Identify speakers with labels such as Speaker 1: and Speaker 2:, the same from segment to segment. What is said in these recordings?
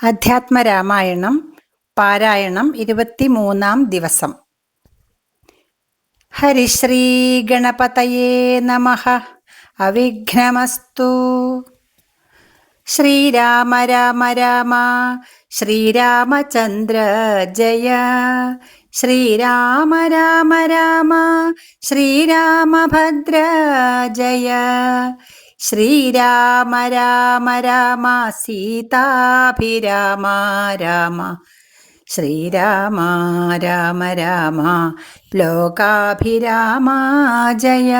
Speaker 1: അധ്യാത്മരാമായണം പാരായണം 23-ാം ദിവസം. ഹരിശ്രീ ഗണപതയേ നമഃ. അവിഘ്നമസ്തു. ശ്രീരാമ രാമ രാമ ശ്രീരാമചന്ദ്ര ജയ. ശ്രീരാമ രാമ രാമ ശ്രീരാമഭദ്ര ജയ. ശ്രീരാമ രാമ രാമ സീതാഭിരാമ രാമ. ശ്രീരാമ രാമ രാമ ലോകാഭിരാമ ജയ.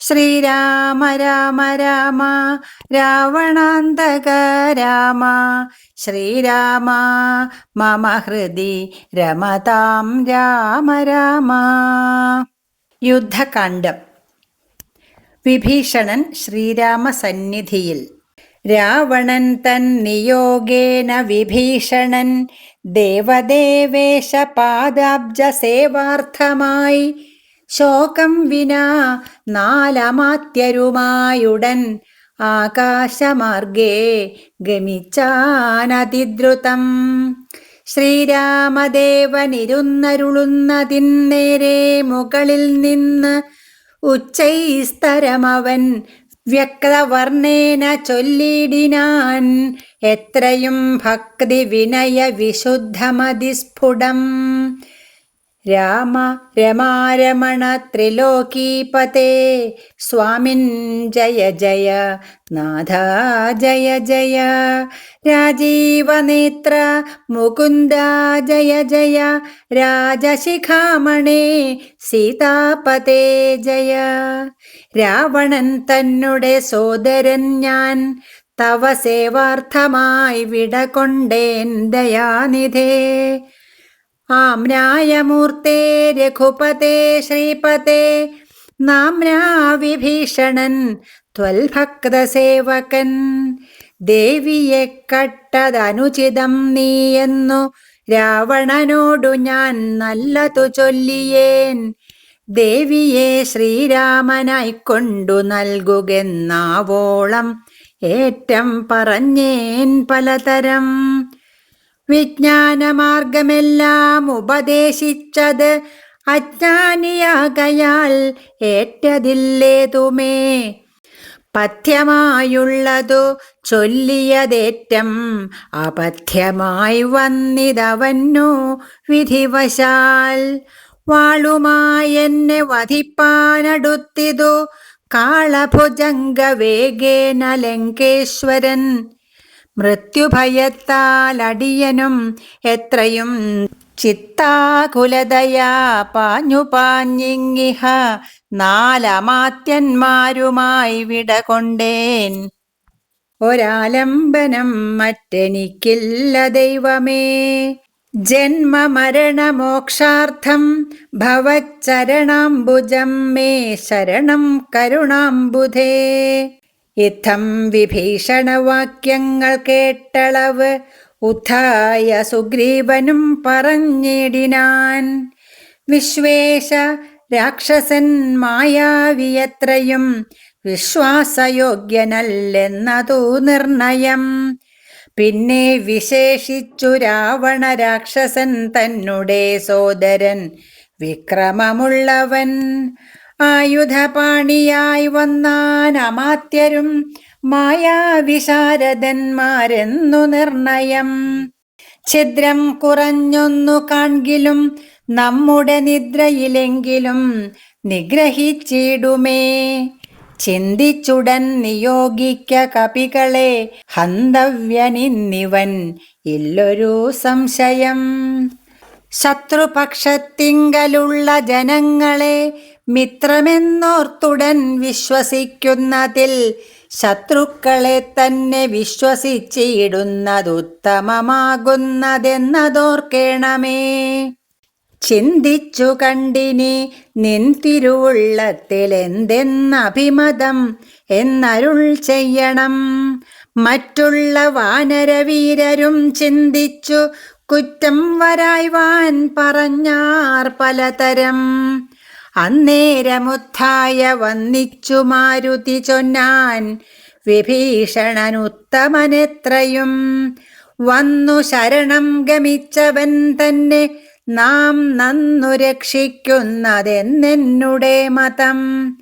Speaker 1: ശ്രീരാമ രാമ രാമ രാവണാന്തക രാമ. ശ്രീരാമ മമ ഹൃദി രമതാം രാമ രാമ. യുദ്ധകാണ്ഡം. വിഭീഷണൻ ശ്രീരാമസന്നിധിയിൽ. രാവണൻ തൻ നിയോഗേന വിഭീഷണൻ ദേവദേവേശ പാദാബ്ജ സേവാർത്ഥമായി ശോകം വിനാ നാലമാത്യരുമായുടൻ ആകാശമാർഗേ ഗമിച്ചാനതിദ്രുതം. ശ്രീരാമദേവനിരുന്നരുളുന്നതിൻ നേരെ മുകളിൽ നിന്ന് ഉച്ചൈസ്തരമവൻ വ്യക്തവർണ്ണേന ചൊല്ലിടിനാൻ. എത്രയും ഭക്തി വിനയ വിശുദ്ധമതിസ്ഫുടം. രാമ രമാരമണ ത്രിലോകീപതേ സ്വാമിൻ ജയ ജയ നാഥ ജയ ജയ. രാജീവനേത്ര മുകുന്ദ ജയ ജയ. രാജശിഖാമണേ സീതാപതേ ജയ. രാവണൻ തന്നെ സോദരൻ ഞാൻ തവ സേവാർത്ഥമായി വിടകൊണ്ടേൻ ദയാനിധേ. ആമ്നായമൂർത്തേ രഘുപതേ ശ്രീപതേ നാമ്നാ വിഭീഷണൻ ത്വൽഭക്തസേവകൻ. ദേവിയെ കട്ടതനുചിതം നീയെന്നു രാവണനോടു ഞാൻ നല്ലതു ചൊല്ലിയേൻ. ദേവിയെ ശ്രീരാമനായിക്കൊണ്ടു നൽകുകെന്നാവോളം ഏറ്റം പറഞ്ഞേൻ പലതരം. വിജ്ഞാനമാർഗമെല്ലാം ഉപദേശിച്ചത് അജ്ഞാനിയാകയാൽ ഏറ്റതില്ലേതുമേ. പഥ്യമായുള്ളതു ചൊല്ലിയതേറ്റം അപഥ്യമായി വന്നിതവന്നു വിധിവശാൽ. വാളുമായി എന്നെ വധിപ്പാനടുത്തിതു കാളഭുജംഗ വേഗേന ലങ്കേശ്വരൻ. മൃത്യുഭയത്താൽ അടിയനും എത്രയും ചിത്താകുലതയാ പാഞ്ഞു പാഞ്ഞിങ്ങിഹ നാലമാത്യന്മാരുമായി വിടകൊണ്ടേൻ. ഒരാലംബനം മറ്റെനിക്കില്ല ദൈവമേ. ജന്മമരണമോക്ഷാർത്ഥം ഭവച്ചരണാംബുജം മേ ശരണം കരുണാംബുധേ. ഇത്തം വിഭീഷണവാക്യങ്ങൾ കേട്ടളവ് ഉദ്ധായ സുഗ്രീവനും പറഞ്ഞിടിനാൻ. വിശ്വേശ രാക്ഷസൻ മായാവിയത്രയും വിശ്വാസയോഗ്യനല്ലെന്നതു നിർണയം. പിന്നെ വിശേഷിച്ചു രാവണ രാക്ഷസൻ തന്നെ സോദരൻ വിക്രമമുള്ളവൻ. ആയുധപാണിയായി വന്നാൻ അമാത്യരും മായാവിശാരദന്മാരെന്നു നിർണയം. ഛിദ്രം കുറഞ്ഞൊന്നു കാൺകിലും നമ്മുടെ നിദ്രയിലെങ്കിലും നിഗ്രഹിച്ചിടുമേ. ചിന്തിച്ചുടൻ നിയോഗിക്ക കപികളെ ഹന്തവ്യനിന്നിവൻ ഇല്ലൊരു സംശയം. ശത്രുപക്ഷത്തിങ്കലുള്ള ജനങ്ങളെ മിത്രമെന്നോർത്തുടൻ വിശ്വസിക്കുന്നതിൽ ശത്രുക്കളെ തന്നെ വിശ്വസിച്ചിടുന്നതുത്തമമാകുന്നതെന്നതോർക്കേണമേ. ചിന്തിച്ചു കണ്ടിനി നിൻ തിരുവുള്ളത്തിലെന്തെന്നഭിമതം എന്നരുൾ ചെയ്യണം. മറ്റുള്ള വാനരവീരരും ചിന്തിച്ചു കുറ്റം വരായ്വാൻ പറഞ്ഞാർ പലതരം. അന്നേരമുത്ഥായ വന്നിച്ചു മാരുതി ചൊന്നാൻ വിഭീഷണനുത്തമനെത്രയും. വന്നു ശരണം ഗമിച്ചവൻ തന്നെ നാം നന്നു രക്ഷിക്കുന്നതെന്നെന്നുടെ മതം.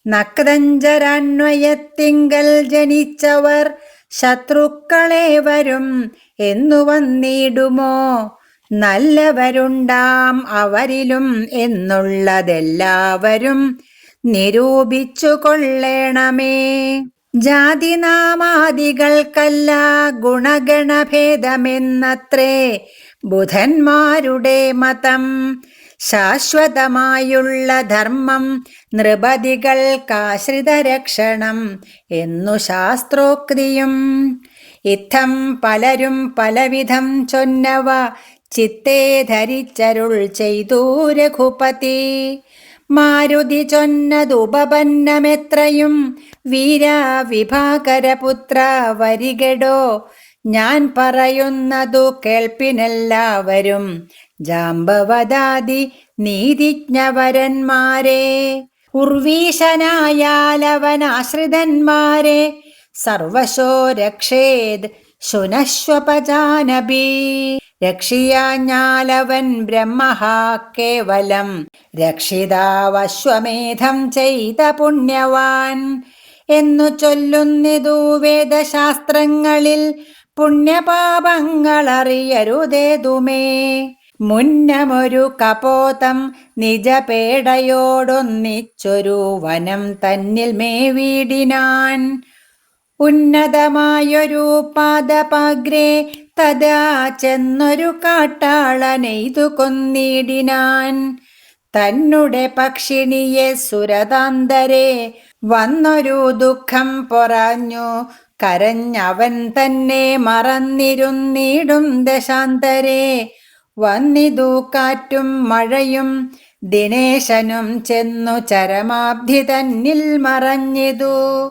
Speaker 1: നക്തഞ്ചരാന്വയത്തിങ്കൽ ജനിച്ചവർ ശത്രുക്കളെ വരും എന്നു വന്നിടുമോ? നല്ലവരുണ്ടാം അവരിലും എന്നുള്ളതെല്ലാവരും നിരൂപിച്ചു കൊള്ളേണമേ. ജാതിനാമാദികൾക്കല്ല ഗുണഗണഭേദമെന്നത്രേ ബുധന്മാരുടെ മതം. ശാശ്വതമായുള്ള ധർമ്മം നൃപതികൾക്കാശ്രിതരക്ഷണം എന്നു ശാസ്ത്രോക്തിയും. ഇത്തം പലരും പലവിധം ചൊന്നവ ചിത്തേ ധരിച്ചരുൾ ചെയ്തു രഘുപതി. മാരുതി ചൊന്നതുപപന്നമെത്രയും വീരാ വിഭാകരപുത്ര വരികടോ. ഞാൻ പറയുന്നതു കേൾപ്പിനെല്ലാവരും ജാമ്പവദാദി നീതിജ്ഞവരന്മാരെ. ഉർവീശനായാലവനാശ്രിതന്മാരെ സർവശോ രക്ഷേത് ശുനശ്വപജാനബി. രക്ഷിയാഞ്ഞാലവൻ ബ്രഹ്മഹ കേവലം രക്ഷിതാവശ്വമേധം ചെയ്ത പുണ്യവാൻ എന്നു ചൊല്ലുന്നിതു വേദശാസ്ത്രങ്ങളിൽ. പുണ്യപാപങ്ങളറിയരുതേതുമേ. മുന്നമൊരു കപോതം നിജപേടയോടൊന്നിച്ചൊരു വനം തന്നിൽ മേവീടിനാൻ. ഉന്നതമായൊരു പാദപാഗ്രേ തഥാ ചെന്നൊരു കാട്ടാളനെയ്തു കൊന്നിടിനാൻ. തന്നുടെ പക്ഷിണിയെ സുരതാന്തരെ വന്നൊരു ദുഃഖം പൊറാഞ്ഞു കരഞ്ഞവൻ തന്നെ മറന്നിരുന്നിടും ദശാന്തരെ. വന്നിതു കാറ്റും മഴയും ദിനേശനും ചെന്നു ചരമാബ്ധി തന്നിൽ മറഞ്ഞിതു.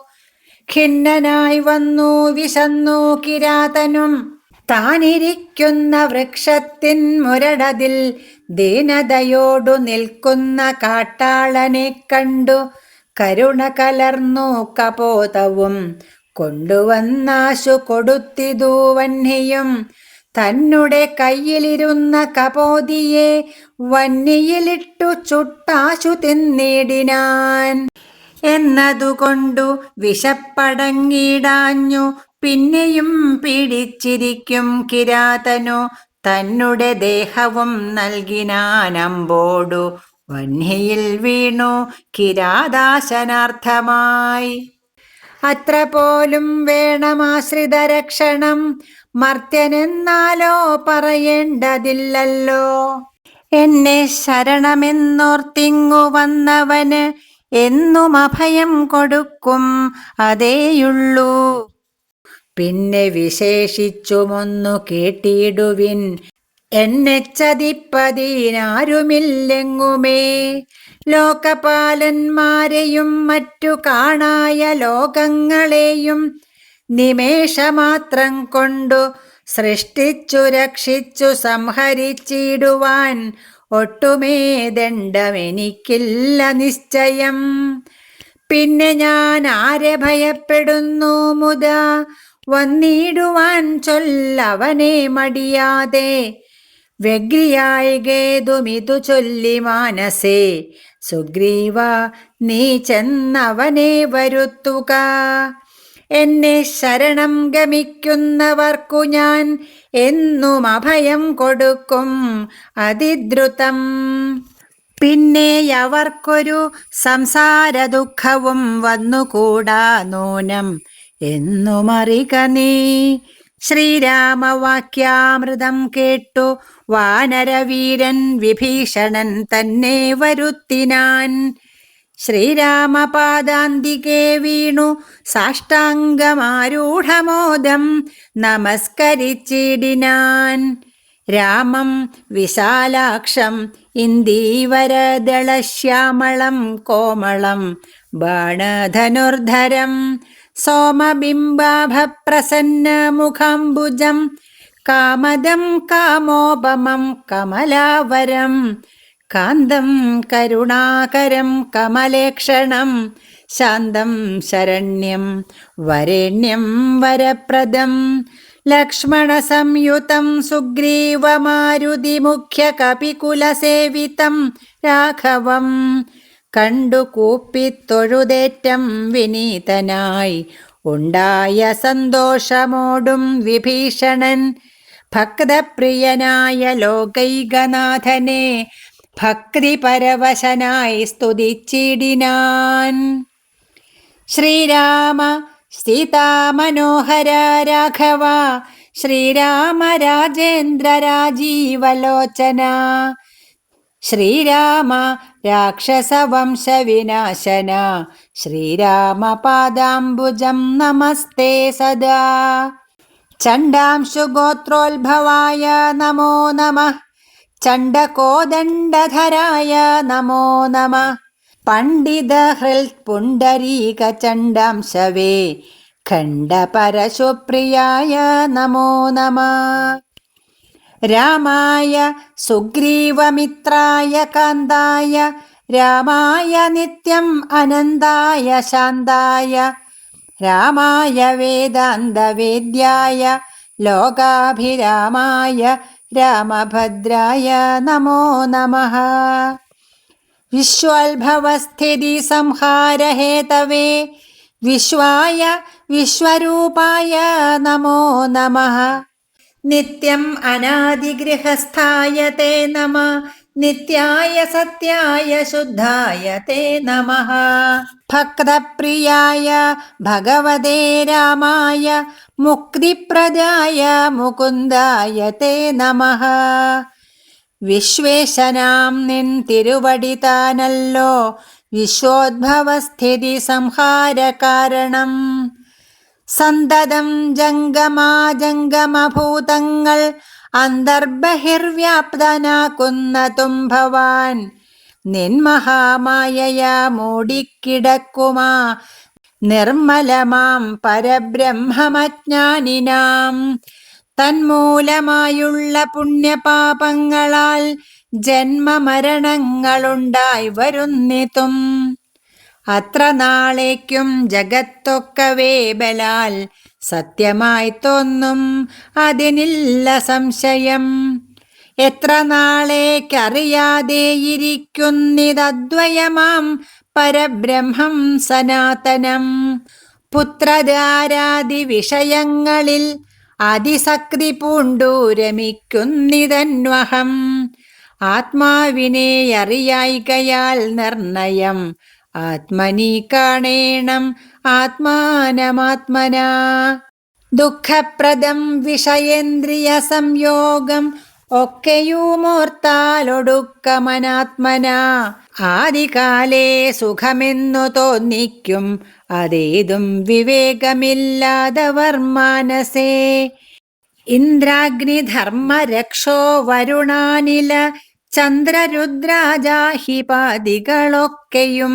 Speaker 1: ഖിന്നനായി വന്നു വിശന്നു കിരാതനും താനിരിക്കുന്ന വൃക്ഷത്തിൻ മുരടതിൽ ദീനതയോടു നിൽക്കുന്ന കാട്ടാളനെ കണ്ടു കരുണ കലർന്നു കപോതവും കൊണ്ടുവന്നാശു കൊടുത്തിതു വന്യയും. തന്നുടെ കയ്യിലിരുന്ന കപോതിയെ വന്യയിലിട്ടു ചുട്ടാശു തിന്നിടിനാൻ. എന്നതുകൊണ്ടു വിശപ്പടങ്ങിടാഞ്ഞു പിന്നെയും പീഡിച്ചിരിക്കും കിരാതനു. തന്നുടെ ദേഹവും നൽകിനാനമ്പോടു വന്യയിൽ വീണു കിരാതാശനാർത്ഥമായി. അത്ര പോലും വേണമാശ്രിതരക്ഷണം മർത്യനെന്നാലോ പറയേണ്ടതില്ലല്ലോ. എന്നെ ശരണമെന്നോർത്തിങ്ങു വന്നവന് എന്നും അഭയം കൊടുക്കും അതേയുള്ളൂ. പിന്നെ വിശേഷിച്ചുമൊന്നു കേട്ടിടുവിൻ, എന്നെ ചതിപ്പതിനാരുമില്ലെങ്ങുമേ. ലോകപാലന്മാരെയും മറ്റു കാണായ ലോകങ്ങളെയും നിമേഷമാത്രം കൊണ്ടു സൃഷ്ടിച്ചു രക്ഷിച്ചു സംഹരിച്ചിടുവാൻ ഒട്ടുമേ ദണ്ഡമെനിക്കില്ല നിശ്ചയം. പിന്നെ ഞാൻ ആരെ ഭയപ്പെടുന്നു മുതാ, വന്നിടുവാൻ ചൊല്ലവനെ മടിയാതെ. വ്യഗ്രിയായി ഗേതുമിതു ചൊല്ലി മാനസേ, സുഗ്രീവ നീ ചെന്നവനെ വരുത്തുക. എന്നെ ശരണം ഗമിക്കുന്നവർക്കു ഞാൻ എന്നും അഭയം കൊടുക്കും അതിദ്രുതം. പിന്നെ അവർക്കൊരു സംസാര ദുഃഖവും വന്നുകൂടാ നൂനം എന്നുമറിക നീ. ശ്രീരാമവാക്യാമൃതം കേട്ടു വാനരവീരൻ വിഭീഷണൻ തന്നെ വരുത്തിനാൻ. ശ്രീരാമപാദാന്തികെ വീണു സാഷ്ടാംഗമാരൂഢമോദം നമസ്കരിച്ചിടിനാൻ. രാമം വിശാലാക്ഷം ഇന്ദീവരദളശ്യാമളം കോമളം ബാണധനുർധരം സോമബിംബാഭപ്രസന്നമുഖാംബുജം കാമദം കാമോപമം കമലാവരം കാന്തം കരുണാകരം കമലേക്ഷണം ശാന്തം ശരണ്യം വരേണ്യം വരപ്രദം ലക്ഷ്മണ സംയുതം സുഗ്രീവമാരുതി മുഖ്യ കപികുലസേവിതം രാഘവം കണ്ടു കൂപ്പിത്തൊഴുതേറ്റം വിനീതനായി ഉണ്ടായ സന്തോഷമോടും വിഭീഷണൻ ഭക്തപ്രിയനായ ലോകൈകനാഥനെ ഭക്തിപരവശനായി സ്തുതിച്ചിടിനാൻ. ശ്രീരാമ സീതാമനോഹര രാഘവ ശ്രീരാമ രാജേന്ദ്ര രാജീവലോചന ശ്രീരാമ രാക്ഷസവംശവിനാശന ശ്രീരാമ പാദാംബുജം നമസ്തേ സദാ. ചണ്ഡാംശുഗോത്രോത്ഭവായ നമോ നമഃ ചണ്ഡകോദണ്ഡധരായ നമോ നമഃ പണ്ഡിതഹൃൽപുണ്ഡരീക ചണ്ഡാംശവേ ഖണ്ഡപരശുപ്രിയായ നമോ നമഃ. രാമായ സുഗ്രീവമിത്രായ കാന്തായ രാമായ നിത്യം അനന്തായ ശാന്തായ രാമായ വേദാന്തവേദ്യായ ലോകാഭിരാമായ രാമഭദ്രായ നമോ നമഃ. വിശ്വോത്ഭവസ്ഥിതി സംഹാരഹേതവേ വിശ്വായ വിശ്വരൂപായ നമോ നമഃ. നിത്യം അനാദിഗൃഹസ്ഥായ തേ നമഃ നിത്യായ സത്യായ ശുദ്ധായ തേ നമഃ. ഭക്തപ്രിയായ ഭഗവതേ രാമായ മുക്തിപ്രദായ മുകുന്ദായ തേ നമഃ. വിശ്വേശനാം നിൻ തിരുവടി താനല്ലോ വിശ്വോദ്ഭവസ്ഥിതി സംഹാര കാരണം. സന്തതം ജംഗമാജംഗമഭൂതങ്ങൾ അന്തർബഹിർവ്യാപ്തനാക്കുന്നതും ഭവാൻ നിൻമഹാമായയാ മൂടിക്കിടക്കുമാ നിർമ്മലമാം പരബ്രഹ്മമജ്ഞാനിനാം. തന്മൂലമായുള്ള പുണ്യപാപങ്ങളാൽ ജന്മമരണങ്ങളുണ്ടായി വരുന്നിതും. അത്ര നാളേക്കും ജഗത്തൊക്കവേ ബലാൽ സത്യമായി തോന്നും അതിനില്ല സംശയം. എത്ര നാളേക്കറിയാതെയിരിക്കുന്നിതദ്വയമാം പരബ്രഹ്മം സനാതനം. പുത്രധാരാദി വിഷയങ്ങളിൽ അതിസക്തി പൂണ്ടു രമിക്കുന്നിതന്വഹം. ആത്മാവിനെ അറിയായികയാൽ നിർണയം ആത്മനി കാണേണം ആത്മാനമാത്മനാ. ദുഃഖപ്രദം വിഷയേന്ദ്രിയ സംയോഗം ഒക്കെയുമോർത്താലൊടുക്കമനാത്മനാ. ആദികാലേ സുഖമെന്നു തോന്നിക്കും അതേതും വിവേകമില്ലാതവർ മാനസേ. ഇന്ദ്രാഗ്നിധർമ്മ രക്ഷോ വരുണാനില ചന്ദ്രരുദ്രാജാഹിപാദികളൊക്കെയും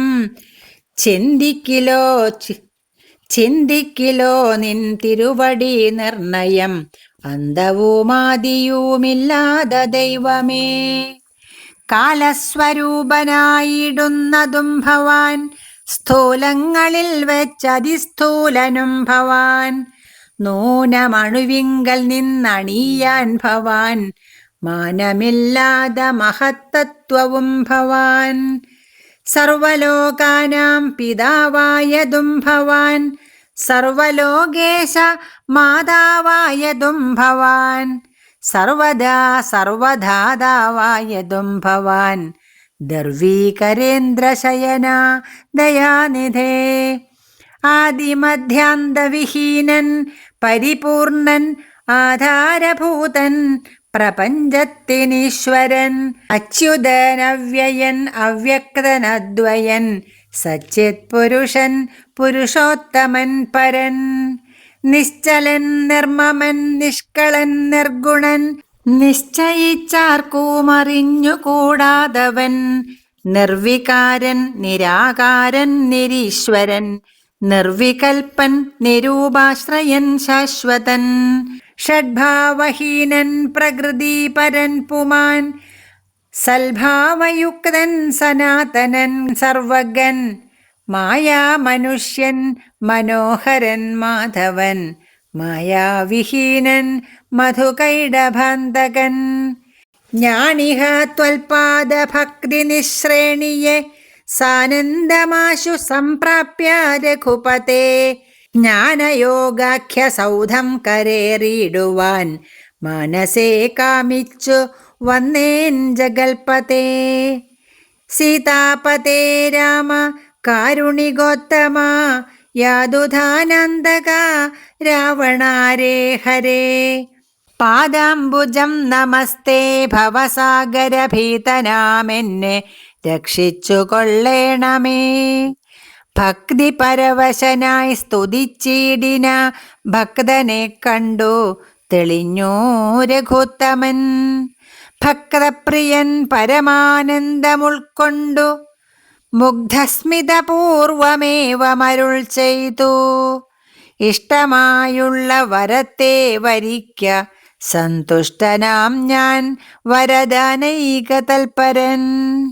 Speaker 1: ചിന്തിക്കിലോ നിൻ തിരുവടി നിർണയം അന്തവുമാദിയുമില്ലാത ദൈവമേ. കാലസ്വരൂപനായിടുന്നതും ഭവാൻ സ്ഥൂലങ്ങളിൽ വെച്ചതിസ്ഥൂലനും ഭവാൻ. നൂനമണുവിങ്കൽ നിന്നണിയാൻ ഭവാൻ മാനമില്ലാത മഹത്തത്വവും ഭവാൻ. സർവലോകാനാം പിതാവായതും ഭവാൻ സർവലോകേശ മാതാവായതും ഭവാൻ സർവദാ സർവധാതാവായതും ഭവാൻ ദർവീകരേന്ദ്രശയന ദയാനിധേ. ആദിമധ്യാന്തവിഹീനൻ പരിപൂർണൻ ആധാരഭൂതൻ പ്രപഞ്ചത്തിനീശ്വരൻ അച്യുതനവ്യയൻ അവ്യക്തനദ്വയൻ സച്ചിത് പുരുഷൻ പുരുഷോത്തമൻ പരൻ. നിശ്ചലൻ നിർമ്മമൻ നിഷ്കളൻ നിർഗുണൻ നിശ്ചയിച്ചാർക്കുമറിഞ്ഞുകൂടാതവൻ. നിർവികാരൻ നിരാകാരൻ നിരീശ്വരൻ നിർവികൽപ്പൻ നിരൂപാശ്രയൻ ശാശ്വതൻ. ഷഡ്ഭാവഹീനൻ പ്രകൃതിപരൻ പുമാൻ സൽഭാവയുക്തൻ സനാതനൻ സർവഗൻ. മായാമനുഷ്യൻ മനോഹരൻ മാധവൻ മായാവിഹീനൻ മധുകൈടഭാന്തകൻ. ഞാനിഹ ത്വൽപാദ ഭക്തി നിശ്രേണിയെ സാനന്ദമാശു സംപ്രാപ്യ രഘുപതേ. ജ്ഞാനയോഗാഖ്യ സൗധം കരേറിയിടുവാൻ മനസേ കാമിച്ചു വന്നേൻ ജഗൽപതേ. സീതാപതേ രാമ കാരുണികോത്തമ യാതുധാനന്ദക രാവണാരേ ഹരേ. പാദാംബുജം നമസ്തേ ഭവസാഗരഭീതനാമെന്നെ രക്ഷിച്ചു കൊള്ളേണമേ. ഭക്തിപരവശനായി സ്തുതിച്ചിടിന ഭക്തനെ കണ്ടു തെളിഞ്ഞു രഘുത്തമൻ. ഭക്തപ്രിയൻ പരമാനന്ദമുൾക്കൊണ്ടു മുഗ്ധസ്മിതപൂർവമേവമരുൾ ചെയ്തു. ഇഷ്ടമായുള്ള വരത്തെ വരിക്ക സന്തുഷ്ടനാം ഞാൻ വരദാനൈക തൽപരൻ.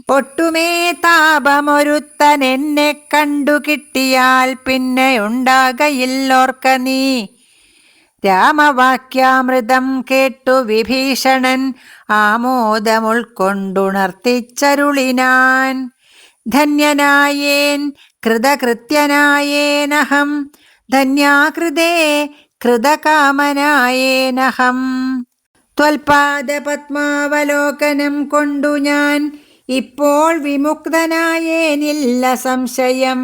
Speaker 1: ഒട്ടുമേ താപമൊരുത്തൻ എന്നെ കണ്ടു കിട്ടിയാൽ പിന്നെ ഉണ്ടാകയില്ലോർക്ക നീ. രാമവാക്യാമൃതം കേട്ടു വിഭീഷണൻ ആമോദമുൾക്കൊണ്ടുണർത്തിച്ചരുളിനാൻ. ധന്യനായേൻ കൃതകൃത്യനായേനഹം ധന്യാകൃതേ കൃതകാമനായേനഹം. ത്വൽപാദപത്മാവലോകനം കൊണ്ടു ഞാൻ ഇപ്പോൾ വിമുക്തനായേനില്ല സംശയം.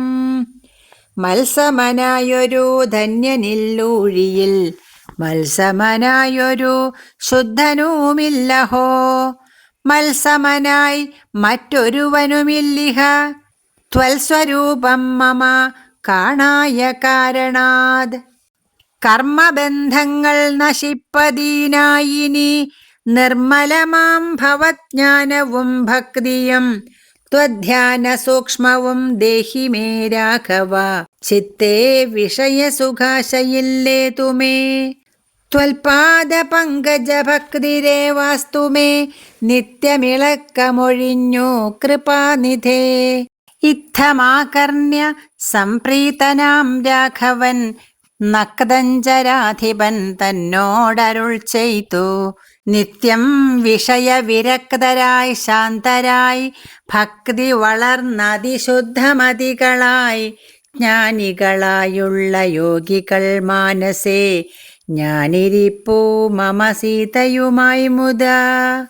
Speaker 1: മത്സമനായൊരു ധന്യനില്ലൂഴിയിൽ മത്സമനായൊരു ശുദ്ധനുമില്ലഹോ. മത്സമനായി മറ്റൊരുവനുമില്ലിഹ ത്വൽസ്വരൂപം മമ കാണായ കാരണാത്. കർമ്മബന്ധങ്ങൾ നശിപ്പതീനായിനി നിർമ്മലമാം ഭവജ്ഞാനവും ഭക്തിയും ത്വധ്യാന സൂക്ഷ്മവും ദേഹി മേ രാഘവ. ചിത്തേ വിഷയസുഖാശയില്ലേതുമേ. ത്വൽപാദ പങ്കജ ഭക്തിരേവാസ്തു മേ നിത്യമിളക്കമൊഴിഞ്ഞു കൃപാനിധേ. ഇത്തമാകർണ്യ സംപ്രീതനാം രാഘവൻ നക്തഞ്ചരാധിപൻ തന്നോടരുൾ ചെയ്തു. നിത്യം വിഷയവിരക്തരായി ശാന്തരായി ഭക്തി വളർന്നതിശുദ്ധമതികളായി ജ്ഞാനികളായുള്ള യോഗികൾ മാനസേ ഞാനിരിപ്പൂ മമ സീതയുമായി മുതാ.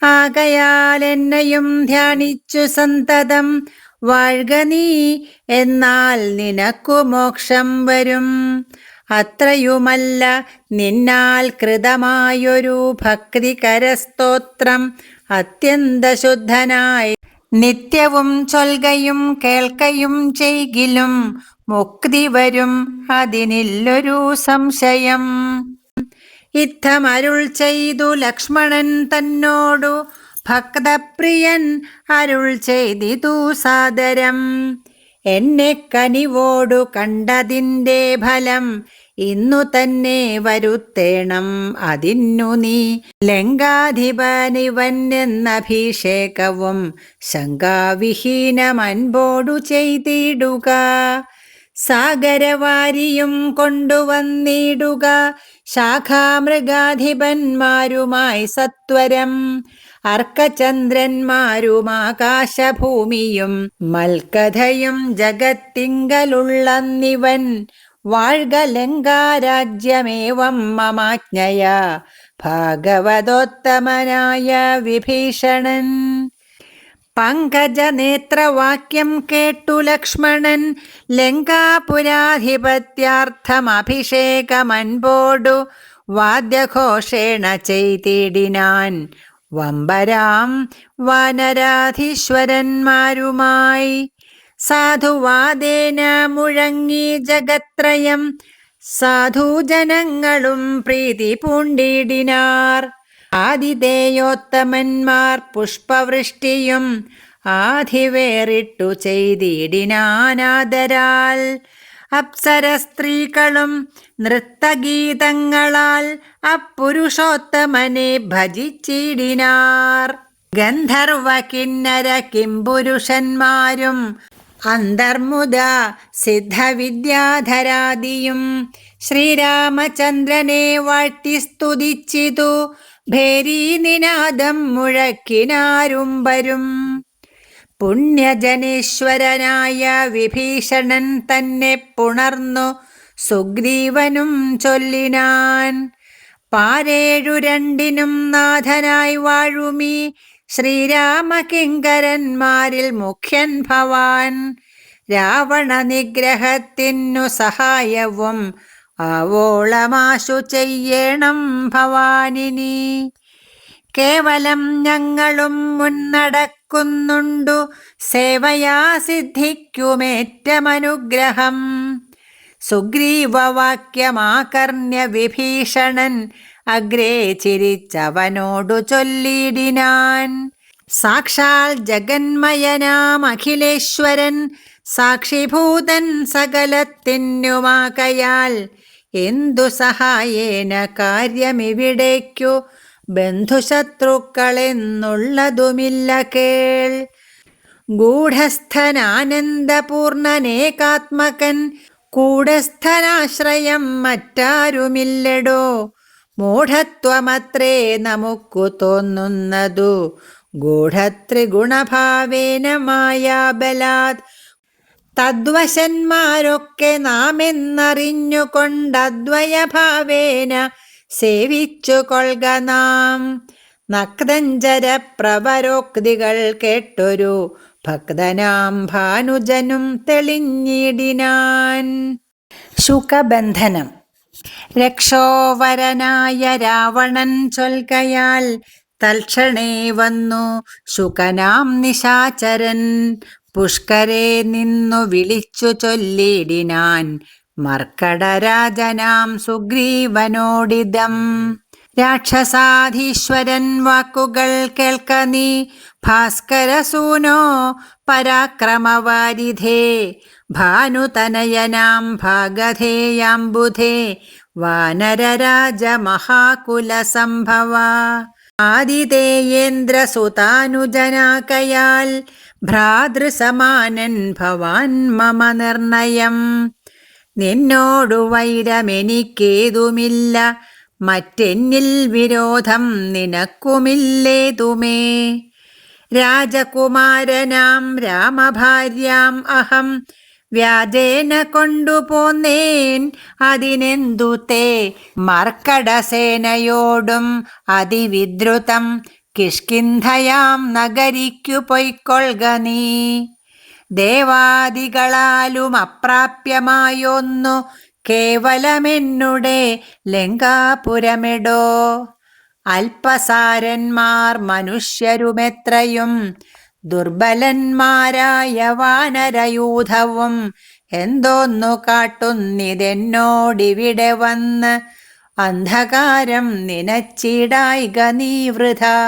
Speaker 1: ആകയാൽ എന്നെയും ധ്യാനിച്ചു സന്തതം വാഴ്ക നീ, എന്നാൽ നിനക്കു മോക്ഷം വരും. അത്രയുമല്ല, നിന്നാൽ കൃതമായൊരു ഭക്തികരസ്തോത്രം അത്യന്തശുദ്ധനായി നിത്യവും ചൊൽകയും കേൾക്കയും ചെയ്കിലും മുക്തി വരും, അതിനില്ലൊരു സംശയം. ഇത്തമരുൾ ചെയ്തു ലക്ഷ്മണൻ തന്നോടു ഭക്തപ്രിയൻ അരുൾ ചെയ്തിതു സാദരം. എന്നെ കനിവോടു കണ്ടതിൻ്റെ ഫലം ഇന്നു തന്നെ വരുത്തേണം. അതിന്നു നീ ലങ്കാധിപനിവൻ എന്നഭിഷേകവും ശങ്കാവിഹീനമൻപോടു ചെയ്തിടുക. സാഗരവാരിയും കൊണ്ടുവന്നിടുക ശാഖാമൃഗാധിപന്മാരുമായി സത്വരം. അർക്കചന്ദ്രന്മാരുമാകാശഭൂമിയും മൽക്കഥയും ജഗത്തിങ്കലുള്ളന്നിവൻ വാഴ്ക ലങ്കാരാജ്യമേവം മമാജ്ഞയാ. ഭാഗവതോത്തമനായ വിഭീഷണൻ പങ്കജനേത്രവാക്യം കേട്ടു ലക്ഷ്മണൻ ലങ്കാപുരാധിപത്യാർത്ഥമഭിഷേകമൻപോടു വാദ്യഘോഷേണ ചെയ്തിടിനാൻ. വമ്പരാം വാനരാധീശ്വരന്മാരുമായി സാധുവാദേന മുഴങ്ങി ജഗത്രയം. സാധുജനങ്ങളും പ്രീതി പൂണ്ടിടിനാർ. ആതിഥേയോത്തമന്മാർ പുഷ്പവൃഷ്ടിയും ആധിവേറിട്ടു ചെയ്തിടിനാനാദരാൽ. അപ്സര സ്ത്രീകളും നൃത്തഗീതങ്ങളാൽ അപ്പുരുഷോത്തമനെ ഭജിച്ചിടിനാർ. ഗന്ധർവ കിന്നര കിംപുരുഷന്മാരും അന്തർമുദ സിദ്ധവിദ്യാധരാദിയും ശ്രീരാമചന്ദ്രനെ വാഴ്ത്തി സ്തുതിച്ചിതു ഭേരീനിനാദം മുഴക്കിനാരുംബരും. പുണ്യജനീശ്വരനായ വിഭീഷണൻ തന്നെ പുണർന്നു സുഗ്രീവനും ചൊല്ലിനാൻ. പാരേഴു രണ്ടിനും നാഥനായി വാഴുമീ ശ്രീരാമകിങ്കരന്മാരിൽ മുഖ്യൻ ഭവാൻ. രാവണ നിഗ്രഹത്തിനു സഹായവും ആവോളമാശു ചെയ്യണം ഭവാനിനി. കേവലം ഞങ്ങളും മുന്നടക്കുന്നുണ്ടു സേവയാ സിദ്ധിക്കുമേറ്റമനുഗ്രഹം. സുഗ്രീവവാക്യമാകർണ്യ വിഭീഷണൻ അഗ്രേ ചിരിച്ചവനോടു ചൊല്ലിടിനാൻ. സാക്ഷാൽ ജഗന്മയനാം അഖിലേശ്വരൻ സാക്ഷിഭൂതൻ സകലത്തിനുമാകയാൽ എന്തു സഹായേന കാര്യമിവിടേക്കു ബന്ധുശത്രുക്കളെന്നുള്ളതുമില്ല കേൾ. ഗൂഢസ്ഥനാനന്ദപൂർണനേകാത്മകൻ കൂടസ്ഥനാശ്രയം മറ്റാരുമില്ലടോ. മൂഢത്വമത്രേ നമുക്കു തോന്നുന്നതു ഗൂഢത്രിഗുണഭാവേന മായാബലാത്. തദ്വശന്മാരൊക്കെ നാമെന്നറിഞ്ഞുകൊണ്ടദ്വയഭാവേന സേവിച്ചു കൊൾക നാം. നക്തഞ്ചര പ്രവരോക്തികൾ കേട്ടൊരു ഭക്തനാം ഭാനുജനും തെളിഞ്ഞിടിനാൻ. ശുകബന്ധനം. രക്ഷോവരനായ രാവണൻ ചൊൽകയാൽ തൽക്ഷണേ വന്നു ശുകനാം നിശാചരൻ. പുഷ്കരെ നിന്നു വിളിച്ചു ചൊല്ലിടിനാൻ മർക്കടരാജനാം സുഗ്രീവനോടിതം. രാക്ഷസാധീശ്വരൻ വാക്കുകൾ കേൾക്ക നീ ഭാസ്കരസൂനോ പരാക്രമവാരിധേ. ഭാനുതനയനാം ഭാഗധേയാംബുധേ വാനരരാജ മഹാകുലസംഭവ. ആതിഥേയേന്ദ്രസുതാനുജനാകയാൽ ഭ്രാതൃസമാനൻ ഭവാൻ മമ നിർണയം. നിന്നോടു വൈരമെനിക്കേതുമില്ല, മറ്റെന്നിൽ വിരോധം നിനക്കുമില്ലേതുമേ. രാജകുമാരനാം രാമഭാര്യാം അഹം വ്യാജേന കൊണ്ടുപോന്നേൻ, അതിനെന്തു തേ. മർക്കടസേനയോടും അതിവിദ്രുതം കിഷ്കിന്ധയാം നഗരിക്കു പൊയ്ക്കൊൾക നീ. ദേവാദികളാലും അപ്രാപ്യമായൊന്നു കേവലമെന്നുടെ ലങ്കാപുരമെടോ. അല്പസാരന്മാർ മനുഷ്യരുമെത്രയും ദുർബലന്മാരായ വാനരയൂഥവും എന്തോന്നു കാട്ടുന്നിതെന്നോടിവിടെ വന്ന്. അന്ധകാരം നിനച്ചിടായിക നീ വൃഥാ.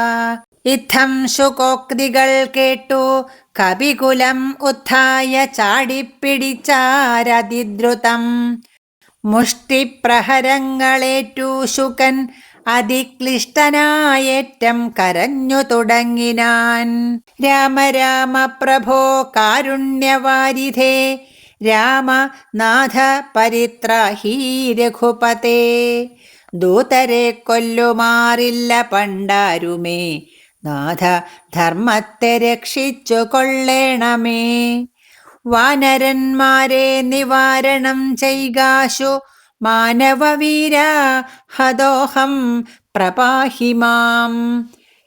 Speaker 1: ഇത്തം ശുകോക്തികൾ കേട്ടു കപികുലം ഉത്ഥായ ചാടിപ്പിടിച്ചാരതിദ്രുതം. മുഷ്ടിപ്രഹരങ്ങളേറ്റു ശുകൻ അതിക്ലിഷ്ടനായേറ്റം കരഞ്ഞു തുടങ്ങിനാൻ. രാമ രാമ പ്രഭോ കാരുണ്യവാരിധേ, രാമനാഥ പരിത്രാഹി രഘുപതേ. ദൂതരെ കൊല്ലുമാറില്ല പണ്ടാരുമേ, നാഥ ധർമ്മത്തെ രക്ഷിച്ചു കൊള്ളേണമേ. വാനരന്മാരെ നിവാരണം ചെയ്കാശു മാനവവീര ഹതോഹം പ്രപാഹി മാം.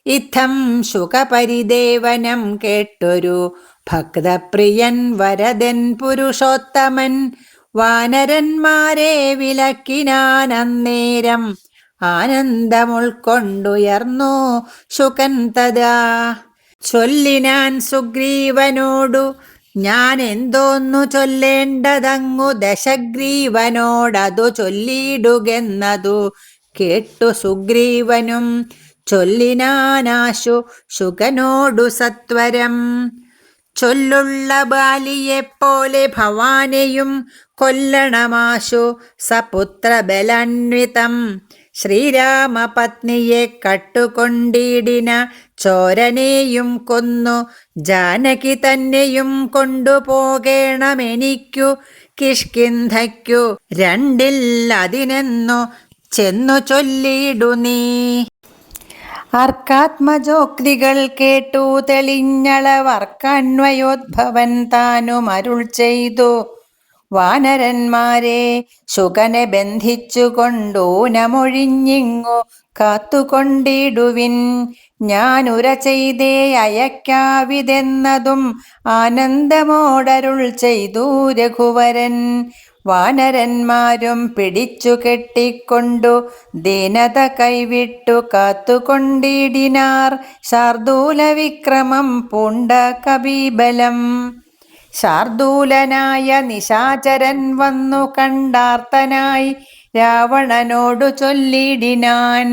Speaker 1: ഇത്തം ശുകപരിദേവനം കേട്ടൊരു ഭക്തപ്രിയൻ വരദൻ പുരുഷോത്തമൻ വാനരന്മാരെ വിലക്കിനാൻ. അന്നേരം ആനന്ദമുൾക്കൊണ്ടുയർന്നു ശുകൻ തഥാ. ചൊല്ലിനാൻ സുഗ്രീവനോടു ഞാൻ എന്തോന്നു ചൊല്ലേണ്ടതങ്ങു ദശഗ്രീവനോടതു ചൊല്ലിയിടുകെന്നതു കേട്ടു സുഗ്രീവനും ചൊല്ലിനാനാശു ശുകനോടു സത്വരം. ചൊല്ലുള്ള ബാലിയെപ്പോലെ ഭവാനെയും കൊല്ലണമാശു സപുത്രബലാന്വിതം. ശ്രീരാമപത്നിയെ കട്ടുകൊണ്ടിടിന ചോരനെയും കൊന്നു ജാനകി തന്നെയും കൊണ്ടുപോകേണമെനിക്കു കിഷ്കിന്ധയ്ക്കു രണ്ടില്ലതിനെന്നു ചെന്നു ചൊല്ലിയിടു നീ. അർക്കാത്മജോക്തികൾ കേട്ടു തെളിഞ്ഞളവർക്കന്വയോദ്ഭവൻ താനും അരുൾ ചെയ്തു. വാനരന്മാരെ ശുകനെ ബന്ധിച്ചുകൊണ്ടൂനമൊഴിഞ്ഞിങ്ങു കാത്തുകൊണ്ടിടുവിൻ. ഞാനുര ചെയ്തേ അയക്കാവിതെന്നതും ആനന്ദമോടരുൾ ചെയ്തു രഘുവരൻ. വാനരന്മാരും പിടിച്ചു കെട്ടിക്കൊണ്ടു ദീനത കൈവിട്ടു കാത്തുകൊണ്ടിടിനാർ ശാർദൂല വിക്രമം പൂണ്ട കപിബലം. ശാർദൂലനായ നിശാചരൻ വന്നു കണ്ടാർത്തനായി രാവണനോടു ചൊല്ലിടിനാൻ.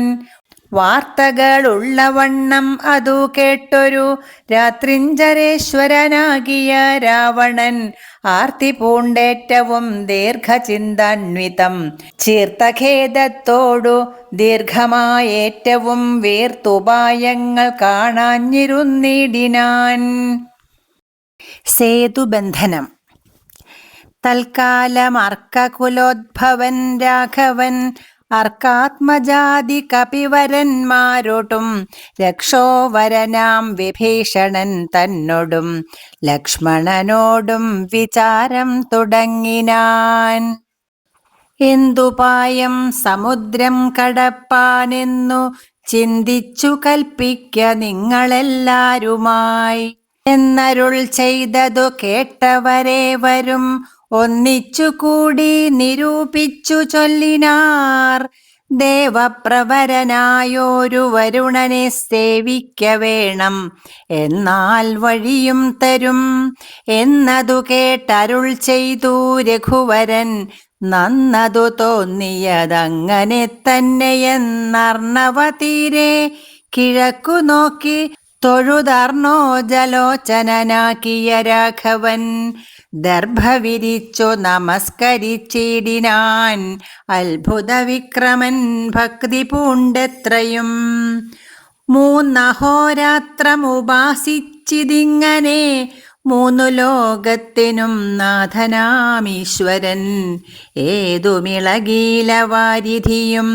Speaker 1: വാർത്തകളുള്ളവണ്ണം അതു കേട്ടൊരു രാത്രിഞ്ചരേശ്വരനാകിയ രാവണൻ ആർത്തി പൂണ്ടേറ്റവും ദീർഘചിന്താന്വിതം ചീർത്തഖേദത്തോടു ദീർഘമായേറ്റവും വീർത്തുപായങ്ങൾ കാണാഞ്ഞിരുന്നിടിനാൻ. സേതുബന്ധനം. തൽക്കാലം അർക്കകുലോദ്ഭവൻ രാഘവൻ അർക്കാത്മജാതി കപിവരന്മാരോടും രക്ഷോവരനാം വിഭീഷണൻ തന്നോടും ലക്ഷ്മണനോടും വിചാരം തുടങ്ങിനാൻ. എന്തുപായം സമുദ്രം കടപ്പാനെന്നു ചിന്തിച്ചു കൽപ്പിക്ക നിങ്ങളെല്ലാരുമായി എന്നരുൾ ചെയ്തതു കേട്ടവരേവരും ഒന്നിച്ചുകൂടി നിരൂപിച്ചു ചൊല്ലിനാർ. ദേവപ്രവരനായോരു വരുണനെ സേവിക്ക വേണം, എന്നാൽ വഴിയും തരും എന്നതു കേട്ടരുൾ ചെയ്തു രഘുവരൻ. നന്നതു തോന്നിയതങ്ങനെ തന്നെയെന്നർണവ തീരെ കിഴക്കു നോക്കി തൊഴുതർണോ ജലോചനനാക്കിയ രാഘവൻ. ദർഭ വിരിച്ചു നമസ്കരിച്ചിടിനാൻ അത്ഭുത വിക്രമൻ ഭക്തി പൂണ്ടെത്രയും. 3 അഹോരാത്രം ഉപാസിച്ചിതിങ്ങനെ 3 ലോകത്തിനും നാഥനാമീശ്വരൻ. ഏതുമിളകീല വാരിധിയും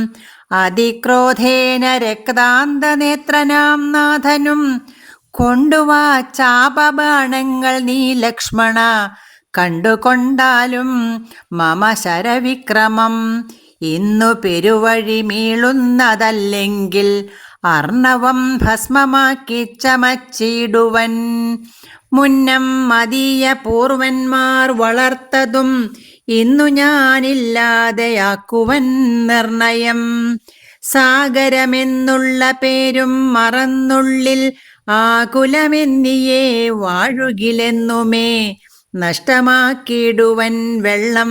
Speaker 1: അതിക്രോധേന രക്താന്തനേത്രനാം നാഥനും കൊണ്ടുവാ ചാപബാണങ്ങൾ നീ ലക്ഷ്മണ കണ്ടുകൊണ്ടാലും മമ ശരവിക്രമം. ഇന്നു പെരുവഴി മീളുന്നതല്ലെങ്കിൽ അർണവം ഭസ്മമാക്കി ചമച്ചിടുവൻ. മുന്നം മദീയ പൂർവന്മാർ വളർത്തതും ഇന്നു ഞാനില്ലാതെയാക്കുവൻ നിർണയം. സാഗരമെന്നുള്ള പേരും മറന്നുള്ളിൽ ആകുലമെന്നിയേ വാഴുകിലെന്നുമേ നഷ്ടമാക്കിയിടുവൻ വെള്ളം.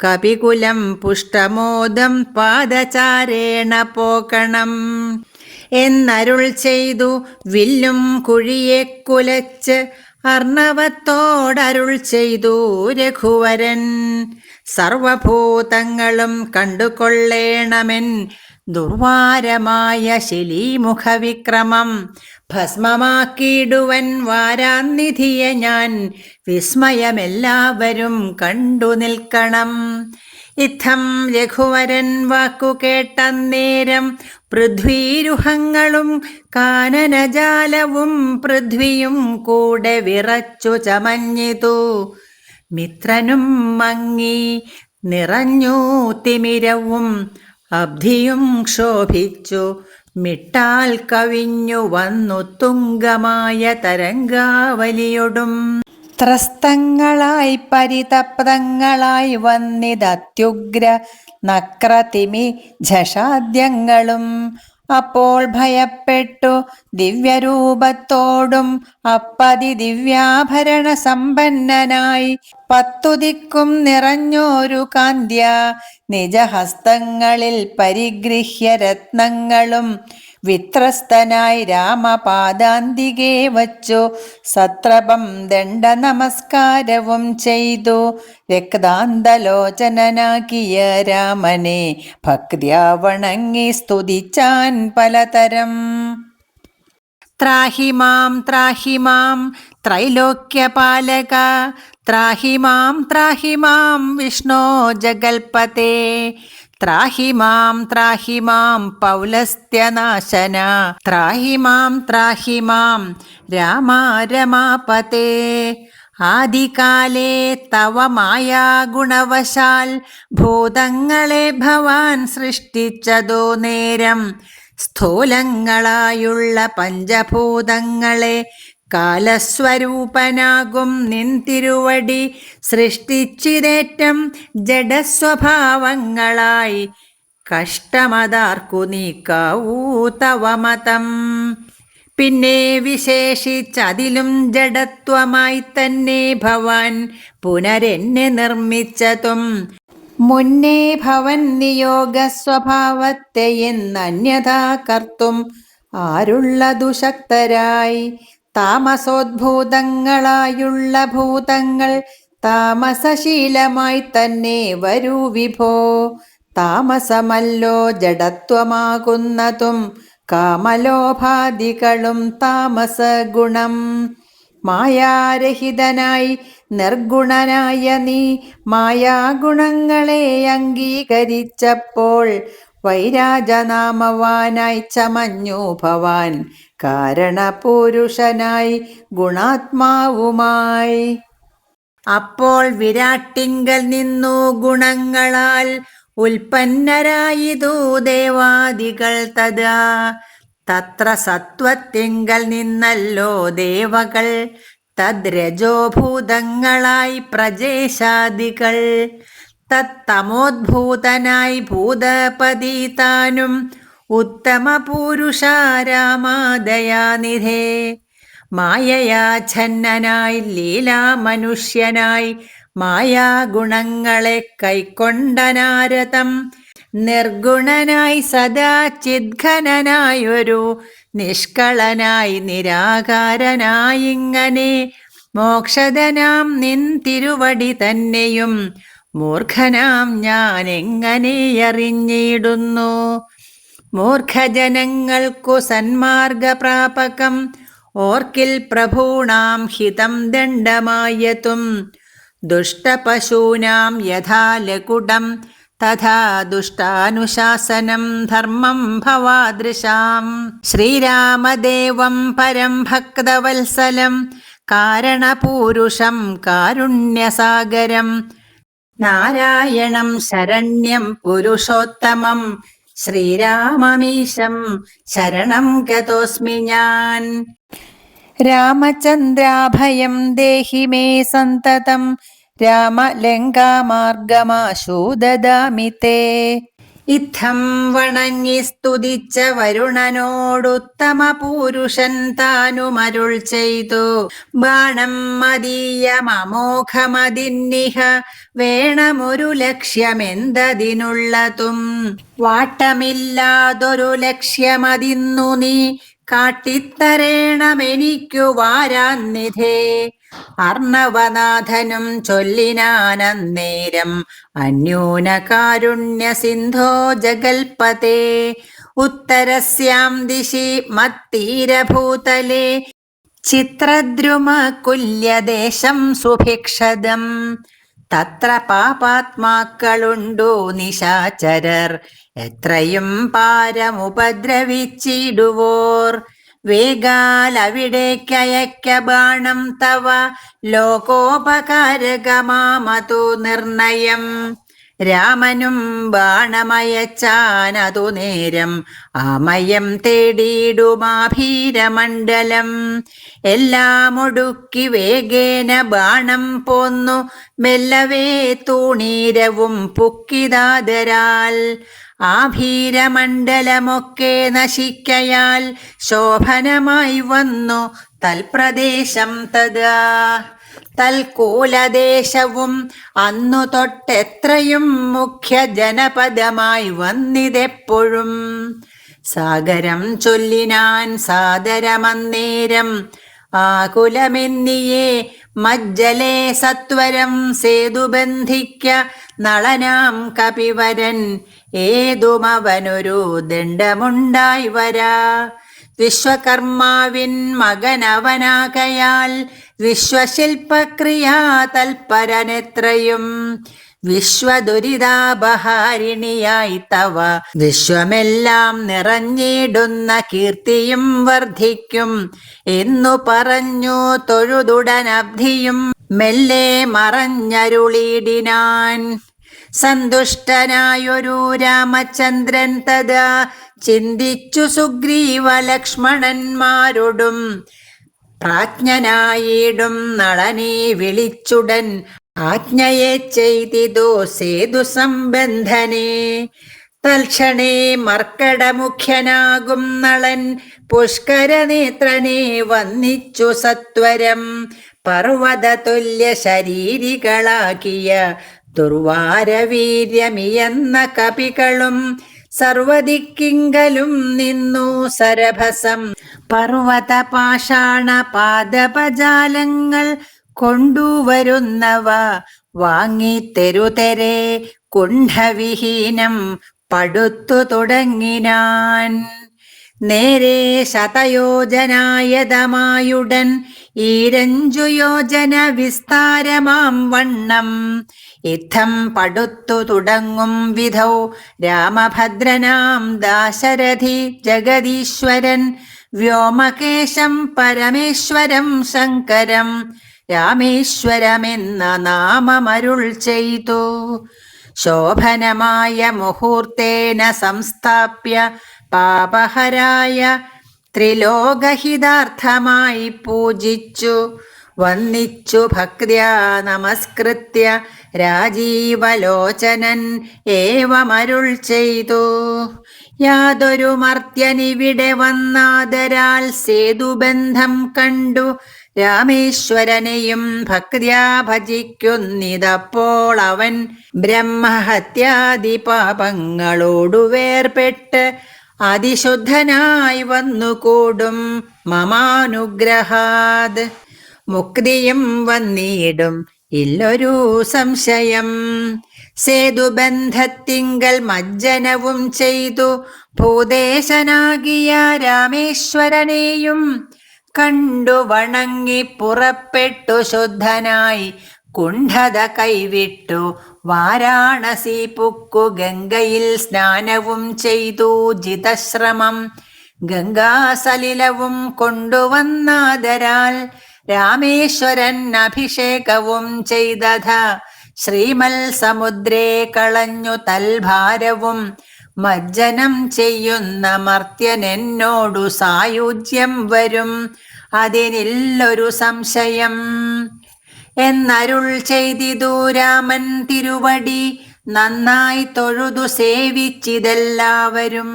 Speaker 1: കപികുലം പുഷ്ടമോദം പാദചാരേണ പോകണം എന്നരുൾ ചെയ്തു വില്ലും കുഴിയെ കുലച്ച് അർണവത്തോടരുൾ ചെയ്തു രഘുവരൻ. സർവഭൂതങ്ങളും കണ്ടുകൊള്ളേണമെൻ ദുർവാരമായ ശിലീമുഖവിക്രമം. ഭസ്മമാക്കിയിടുവൻ വാരാന്നിധിയെ ഞാൻ, വിസ്മയമെല്ലാവരും കണ്ടു നിൽക്കണം. ഇത്തം രഘുവരൻ വാക്കു കേട്ടന്നേരം പൃഥ്വീരുഹങ്ങളും കാനനജാലവും പൃഥ്വിയും കൂടെ വിറച്ചു ചമഞ്ഞിതു. മിത്രനും മങ്ങി നിറഞ്ഞു തിമിരവും അബ്ധിയും ക്ഷോഭിച്ചു മിട്ടാൽ കവിഞ്ഞു വന്നു തുംഗമായ തരംഗാവലിയൊടും. ത്രസ്തങ്ങളായി പരിതപ്തങ്ങളായി വന്നിതത്യുഗ്ര നക്രതിമി ഝഷാദ്യങ്ങളും. അപ്പോൾ ഭയപ്പെട്ടു ദിവ്യരൂപത്തോടും അപ്പതി ദിവ്യാഭരണ സമ്പന്നനായി 10 ദിക്കും നിറഞ്ഞോരു കാന്ത്യ നിജഹസ്തങ്ങളിൽ പരിഗൃഹ്യ രത്നങ്ങളും വിത്രസ്തനായി രാമപാദാന്തികെ വച്ചു സത്രപം ദണ്ഡ നമസ്കാരവും ചെയ്തു. രക്താന്തലോചനനാക്കിയ രാമനെ ഭക്ത്യാ വണങ്ങി സ്തുതിച്ചാൻ പലതരം. ത്രാഹി മാം ത്രൈലോക്യപാലക, ത്രാഹി മാം വിഷ്ണോ ജഗൽപതേ, ത്രാഹി മാം പൗലസ്ത്യനാശന, ത്രാഹി മാം രാമ രമാപതേ. ആദികാലേ തവ മായാഗുണവശാൽ ഭൂതങ്ങളെ ഭവാൻ സൃഷ്ടിച്ചതോ നേരം. സ്ഥൂലങ്ങളായുള്ള പഞ്ചഭൂതങ്ങളെ കാലസ്വരൂപനാകും നിൻ തിരുവടി സൃഷ്ടിച്ചിതേറ്റം ജഡസ്വഭാവങ്ങളായി. കഷ്ടമതാർക്കു നീക്കാവൂ തവ മതം. പിന്നെ വിശേഷിച്ചതിലും ജഡത്വമായി തന്നെ ഭവാൻ പുനരെന്നെ നിർമ്മിച്ചതും. മുന്നേ ഭവൻ നിയോഗ സ്വഭാവത്തെ എന്നന്യഥാ കർത്തും ആരുള്ളതു ശക്തരായി. താമസോദ്ഭൂതങ്ങളായുള്ള ഭൂതങ്ങൾ താമസശീലമായി തന്നെ വരൂ വിഭോ. താമസമല്ലോ ജഡത്വമാകുന്നതും കാമലോഭാദികളും താമസഗുണം. മായാരഹിതനായി നിർഗുണനായ നീ മായാഗുണങ്ങളെ അംഗീകരിച്ചപ്പോൾ വൈരാജനാമവാനായി ചമഞ്ഞു ഭവാൻ കാരണപുരുഷനായി ഗുണാത്മാവുമായി. അപ്പോൾ വിരാട്ടിങ്കൽ നിന്നു ഗുണങ്ങളാൽ ഉൽപ്പന്നരായിതു ദേവാദികൾ തഥാ. തത്ര സത്വത്തിങ്കൽ നിന്നല്ലോ ദേവകൾ, തദ്രജോഭൂതങ്ങളായി പ്രജേശാദികൾ. തത്തമോദ്ഭൂതനായി ഭൂതപതി താനും ഉത്തമ പുരുഷ രാമദയാനിധേ. മായയാച്ഛന്നനായി ലീലാമനുഷ്യനായി മായാഗുണങ്ങളെ കൈക്കൊണ്ടനാരതം. നിർഗുണനായി സദാ ചിദ്ഘനനായൊരു നിഷ്കളനായി നിരാകാരനായിങ്ങനെ മോക്ഷദനാം നിൻ തിരുവടി തന്നെയും മൂർഖനാം ഞാൻ എങ്ങനെ അറിഞ്ഞിടുന്നു. മൂർഖജനങ്ങൾക്കു സന്മാർഗപ്രാപകം ഓർക്കിൽ പ്രഭൂണാം ഹിതം ദണ്ഡമായതും. ദുഷ്ടപശൂനാം യഥാ ലകുടം തഥാ ദുഷ്ടാനുശാസനം ധർമ്മം ഭവാദൃശാം. ശ്രീരാമദേവം പരം ഭക്തവത്സലം കാരണപൂരുഷം കാരുണ്യസാഗരം. നാരായണം ശരണ്യം പുരുഷോത്തമം ശ്രീരാമമീശം ശരണം ഗതോസ്മി ഞാൻ. രാമചന്ദ്രാഭയം ദേഹി മേ സന്തതം, രാമലങ്കാമാർഗമാശു ദദാമി തേ. ഇത്തം വണങ്ങി സ്തുതിച്ച വരുണനോടുത്തമ പുരുഷൻ താനുമരുൾ ചെയ്തു. ബാണം മദീയമമോഘമതിന്നിഹ വേണമൊരു ലക്ഷ്യമെന്തതിനുള്ളതും. വാട്ടമില്ലാതൊരു ലക്ഷ്യമതിന്നു നീ കാട്ടിത്തരേണമെനിക്കു വാരാന്നിധേ. അർണവനാഥനും ചൊല്ലിനാനന്നേരം അന്യൂനകാരുണ്യ സിന്ധോ ജഗൽപതേ. ഉത്തരസ്യാം ദിശി മത്തീരഭൂതലേ ചിത്രദ്രുമകുല്യദേശം സുഭിക്ഷദം. തത്ര പാപാത്മാക്കളുണ്ടു നിശാചരർ എത്രയും പാരമുപദ്രവിച്ചിടുവോർ. വേഗാൽ അവിടേക്കയക്ക ബാണം തവ ലോകോപകാരകമാമതു നിർണയം. രാമനും ബാണമയച്ചാനതു നേരം ആമയം തേടിയിടുമാഭീരമണ്ഡലം. എല്ലാം ഒടുക്കി വേഗേന ബാണം പോന്നു മെല്ലവേ തൂണീരവും പുക്കിതാദരാൽ. ആഭീരമണ്ഡലമൊക്കെ നശിക്കയാൽ ശോഭനമായി വന്നു തൽപ്രദേശം തഥാ. തൽകൂലദേശവും അന്നു തൊട്ടെത്രയും മുഖ്യ ജനപദമായി വന്നിതെപ്പോഴും. സാഗരം ചൊല്ലിനാൻ സാദരമന്നേരം ആകുലമെന്നിയേ മജ്ജലേ സത്വരം സേതുബന്ധിക്ക നളനാം കപിവരൻ ഏതുമവനൊരു ദണ്ഡമുണ്ടായി വരാ. വിശ്വകർമാവിൻ മകനവനാകയാൽ വിശ്വശില്പക്രിയാ തൽപരനെത്രയും വിശ്വദുരിതാപഹാരിണിയായി തവ വിശ്വമെല്ലാം നിറഞ്ഞിടുന്ന കീർത്തിയും വർദ്ധിക്കും എന്നു പറഞ്ഞു തൊഴുതുടനബ്ധിയും മെല്ലെ മറഞ്ഞരുളിടിനാൻ. സന്തുഷ്ടനായൊരു രാമചന്ദ്രൻ തഥാ ചിന്തിച്ചു സുഗ്രീവ ലക്ഷ്മണന്മാരോടും പ്രാജ്ഞനായിടും നളനെ വിളിച്ചുടൻ ആജ്ഞയെ ചെയ്തിതു സേതു സംബന്ധനെ. തൽക്ഷണേ മർക്കടമുഖ്യനാകും നളൻ പുഷ്കരനേത്രനെ വന്നിച്ചു സത്വരം പർവ്വതതുല്യ ശരീരികളാക്കിയ ദുർവാരവീര്യമിയെന്ന കപികളും സർവദിക്കിങ്കലും നിന്നു സരഭസം പർവ്വത പാഷാണ പാദപജാലങ്ങൾ കൊണ്ടുവരുന്നവ വാങ്ങിത്തെരുതെരെ കുണ്ഠവിഹീനം പടുത്തു തുടങ്ങിനാൻ. നേരെ ശതയോജനായതമായുടൻ ഈരഞ്ചു യോജന വിസ്താരമാം വണ്ണം യുദ്ധം പടുത്തു തുടങ്ങും വിധൗ രാമഭദ്രനാം ദാശരഥി ജഗദീശ്വരൻ വ്യോമകേശം പരമേശ്വരം ശങ്കരം രാമേശ്വരമെന്ന നാമമരുൾ ചെയ്തു. ശോഭനമായ മുഹൂർത്തേന സംസ്ഥാപ്യ പാപഹരായ ത്രിലോകഹിതാർത്ഥമായി പൂജിച്ചു വന്ദിച്ചു ഭക്ത്യാ നമസ്കൃത്യ രാജീവലോചനൻ ഏവമരുൾ ചെയ്തു. യാതൊരു മർത്യനിവിടെ വന്നാദരാൽ സേതുബന്ധം കണ്ടു രാമേശ്വരനെയും ഭക്ത്യാ ഭജിക്കുന്നിതപ്പോൾ അവൻ ബ്രഹ്മഹത്യാദി പാപങ്ങളോടു വേർപെട്ട് അതിശുദ്ധനായി വന്നുകൂടും മമാനുഗ്രഹാത്. മുക്തിയും വന്നിടും ഇല്ലൊരു സംശയം. സേതുബന്ധത്തിങ്കൽ മജ്ജനവും ചെയ്തു ഭൂദേശനാകിയ രാമേശ്വരനെയും കണ്ടു വണങ്ങി പുറപ്പെട്ടു ശുദ്ധനായി കുണ്ഠത കൈവിട്ടു വാരാണസി പുക്കു ഗംഗയിൽ സ്നാനവും ചെയ്തു ജിതശ്രമം ഗംഗാസലിലവും കൊണ്ടുവന്നാദരാൽ രാമേശ്വരൻ അഭിഷേകവും ചെയ്തഥ ശ്രീമൽ സമുദ്രേ കളഞ്ഞു തൽഭാരവും മജ്ജനം ചെയ്യുന്ന മർത്യനെന്നോടു സായുജ്യം വരും അതിനില്ലൊരു സംശയം എന്നരുൾ ചെയ്തിതു രാമൻ തിരുവടി നന്നായി തൊഴുതു സേവിച്ചിതെല്ലാവരും.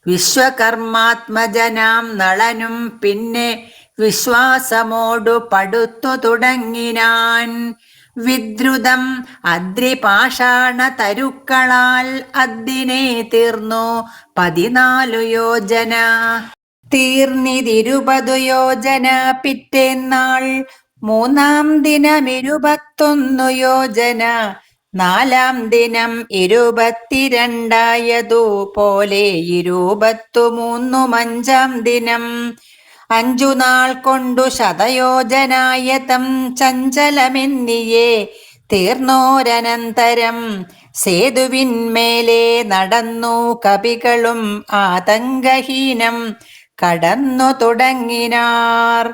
Speaker 1: വിശ്വകർമാത്മജനാം നളനും പിന്നെ വിശ്വാസമോടു പടുത്തു തുടങ്ങിനാൻ. വിദ്രുതം അദ്രിപാഷാണ തരുക്കളാൽ അതിനെ തീർന്നു 14 യോജന. തീർന്നിത്20 യോജന പിറ്റേന്നാൾ. 3-ാം ദിനം 21 യോജന. 4-ാം ദിനം 22 പോലെ 23-ഉം 5-ാം ദിനം. 5 നാൾ കൊണ്ടു ശതയോജനായതം ചഞ്ചലമെന്നിയേ തീർന്നോരനന്തരം സേതുവിന്മേലെ നടന്നു കപികളും ആതങ്കഹീനം കടന്നു തുടങ്ങിനാർ.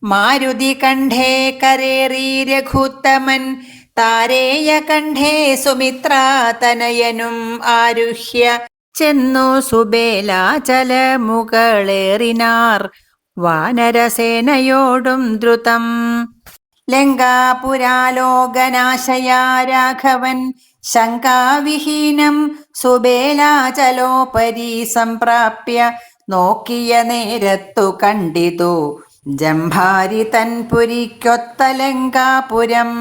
Speaker 1: മാരുതി കണ്ഠേ കരേറി രഘുത്തമൻ താരേയ കണ്ഠേ സുമിത്രാതനയനും ആരുഹ്യ ചെന്നു സുബേലാചല മുകളേറിനാർ വാനരസേനയോടും ദ്രുതം. ലങ്കാപുരാലോകനാശയാ രാഘവൻ ശങ്കാവിഹീനം സുബേലാചലോപരി സംപ്രാപ്യ നോക്കിയ നേരത്തു കണ്ടിതു ജംഭാരി തൻ പുരിക്കൊത്ത ലങ്കാപുരം.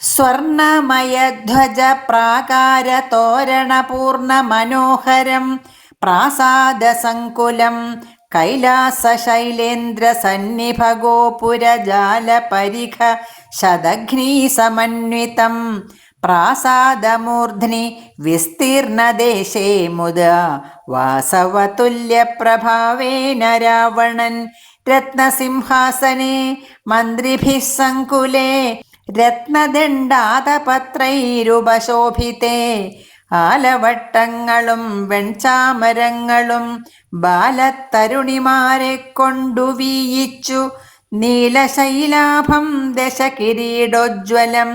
Speaker 1: സ്വർണമയധ്വജ പ്രാകാര തോരണപൂർണ മനോഹരം പ്രാസാദസങ്കുലം കൈലാസശൈലേന്ദ്രസന്നിഭഗോപുരജാലപരിഖ ശതഘ്നീസമന്വിതം പ്രാസാദമൂർധ്നി വിസ്തീർണദേശേ മുദാ വാസവതുല്യപ്രഭാവേന രാവണൻ രത്നസിംഹാസനെ മന്ത്രിഭിः സങ്കുലേ രത്നദണ്ഡാതപത്രൈരുപശോഭിതേ ആലവട്ടങ്ങളും വെൺചാമരങ്ങളും ബാലത്തരുണിമാരെ കൊണ്ടു വീയിച്ചു നീലശൈലാഭം ദശകിരീടോജ്വലം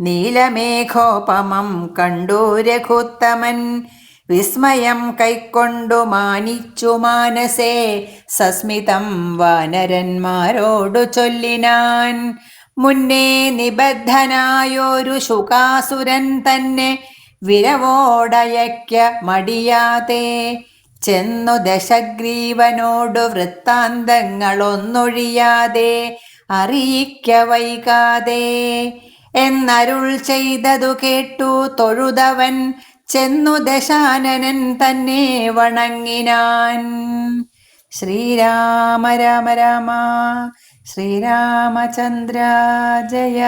Speaker 1: നീലമേഘോപമം കണ്ടു രഘുത്തമൻ വിസ്മയം കൈക്കൊണ്ടു മാനിച്ചു മാനസേ സസ്മിതം വാനരന്മാരോടു ചൊല്ലിനാൻ മുന്നേ നിബദ്ധനായൊരു ശുകാസുരൻ തന്നെ വിരവോടയയ്ക്ക മടിയാതെ ചെന്നു ദശഗ്രീവനോടു വൃത്താന്തങ്ങളൊന്നൊഴിയാതെ അറിയിക്ക വൈകാതെ എന്നരുൾ ചെയ്തതു കേട്ടു തൊഴുതവൻ ചെന്നു ദശാനനൻ തന്നെ വണങ്ങിനാൻ. ശ്രീരാമ രാമ രാമ ശ്രീരാമചന്ദ്ര ജയ.